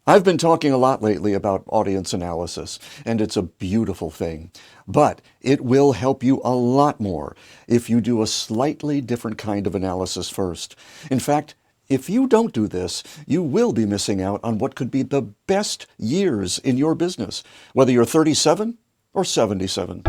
I've been talking a lot lately about audience analysis, and it's a beautiful thing. But it will help you a lot more if you do a slightly different kind of analysis first. In fact, if you don't do this, you will be missing out on what could be the best years in your business, whether you're 37 or 77.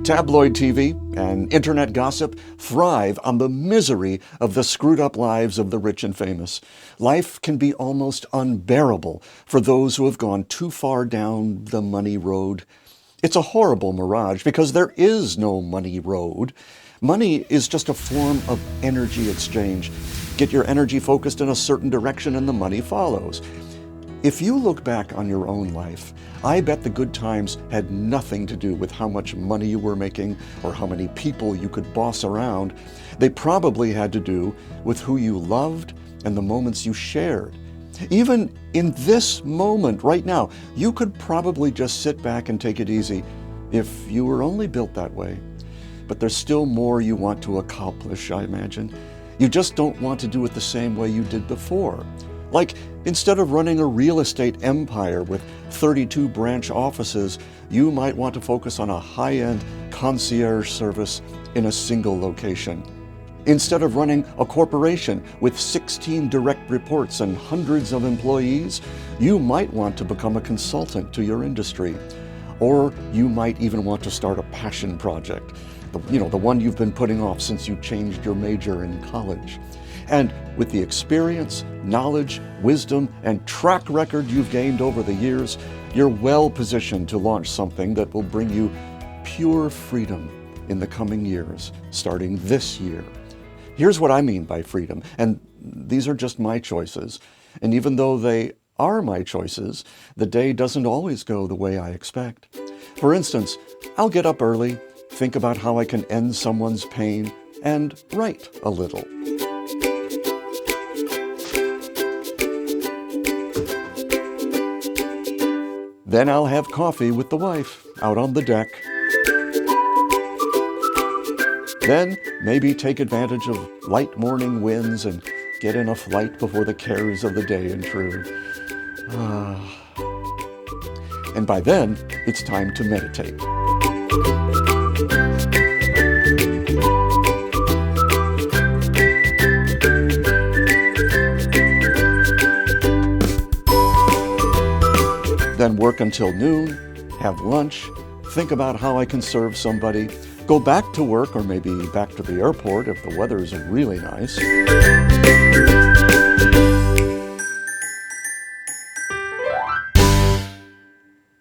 Tabloid TV and internet gossip thrive on the misery of the screwed up lives of the rich and famous. Life can be almost unbearable for those who have gone too far down the money road. It's a horrible mirage because there is no money road. Money is just a form of energy exchange. Get your energy focused in a certain direction and the money follows. If you look back on your own life, I bet the good times had nothing to do with how much money you were making or how many people you could boss around. They probably had to do with who you loved and the moments you shared. Even in this moment right now, you could probably just sit back and take it easy if you were only built that way. But there's still more you want to accomplish, I imagine. You just don't want to do it the same way you did before. Like, instead of running a real estate empire with 32 branch offices, you might want to focus on a high-end concierge service in a single location. Instead of running a corporation with 16 direct reports and hundreds of employees, you might want to become a consultant to your industry. Or you might even want to start a passion project, the one you've been putting off since you changed your major in college. And with the experience, knowledge, wisdom, and track record you've gained over the years, you're well positioned to launch something that will bring you pure freedom in the coming years, starting this year. Here's what I mean by freedom, and these are just my choices. And even though they are my choices, the day doesn't always go the way I expect. For instance, I'll get up early, think about how I can end someone's pain, and write a little. Then I'll have coffee with the wife out on the deck. Then maybe take advantage of light morning winds and get in a flight before the cares of the day intrude. And by then, it's time to meditate. Then work until noon, have lunch, think about how I can serve somebody, go back to work or maybe back to the airport if the weather is really nice.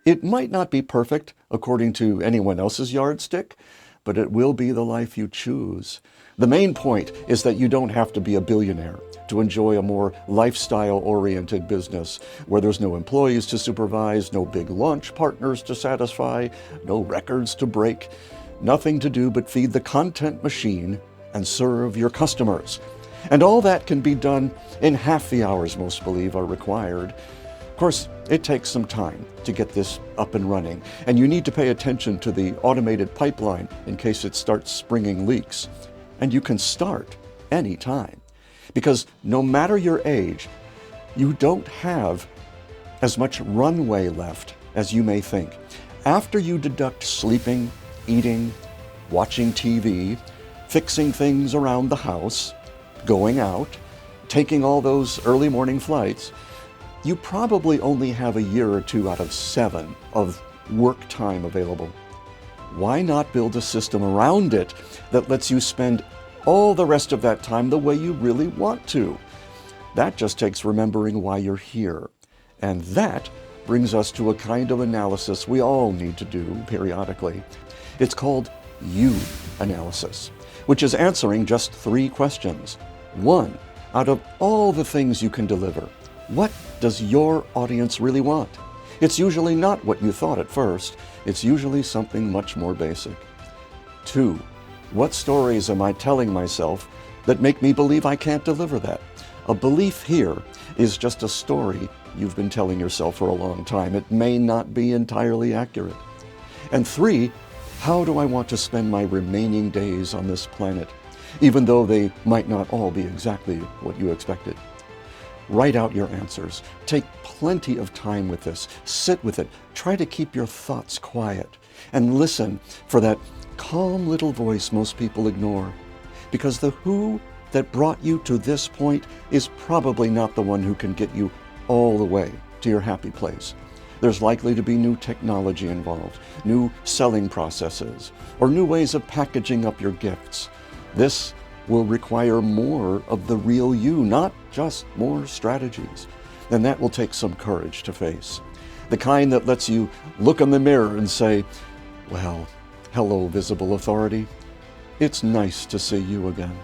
It might not be perfect according to anyone else's yardstick, but it will be the life you choose. The main point is that you don't have to be a billionaire to enjoy a more lifestyle-oriented business where there's no employees to supervise, no big launch partners to satisfy, no records to break, nothing to do but feed the content machine and serve your customers. And all that can be done in half the hours most believe are required. Of course, it takes some time to get this up and running, and you need to pay attention to the automated pipeline in case it starts springing leaks. And you can start anytime, because no matter your age, you don't have as much runway left as you may think. After you deduct sleeping, eating, watching TV, fixing things around the house, going out, taking all those early morning flights, you probably only have a year or two out of 7 of work time available. Why not build a system around it that lets you spend all the rest of that time the way you really want to? That just takes remembering why you're here. And that brings us to a kind of analysis we all need to do periodically. It's called you analysis, which is answering just 3 questions. 1, out of all the things you can deliver, what does your audience really want? It's usually not what you thought at first. It's usually something much more basic. 2, what stories am I telling myself that make me believe I can't deliver that? A belief here is just a story you've been telling yourself for a long time. It may not be entirely accurate. And 3, how do I want to spend my remaining days on this planet? even though they might not all be exactly what you expected. Write out your answers. Take plenty of time with this. Sit with it. Try to keep your thoughts quiet and listen for that calm little voice most people ignore. Because the who that brought you to this point is probably not the one who can get you all the way to your happy place. There's likely to be new technology involved, new selling processes, or new ways of packaging up your gifts. This will require more of the real you, not just more strategies. And that will take some courage to face. The kind that lets you look in the mirror and say, well, hello, visible authority. It's nice to see you again.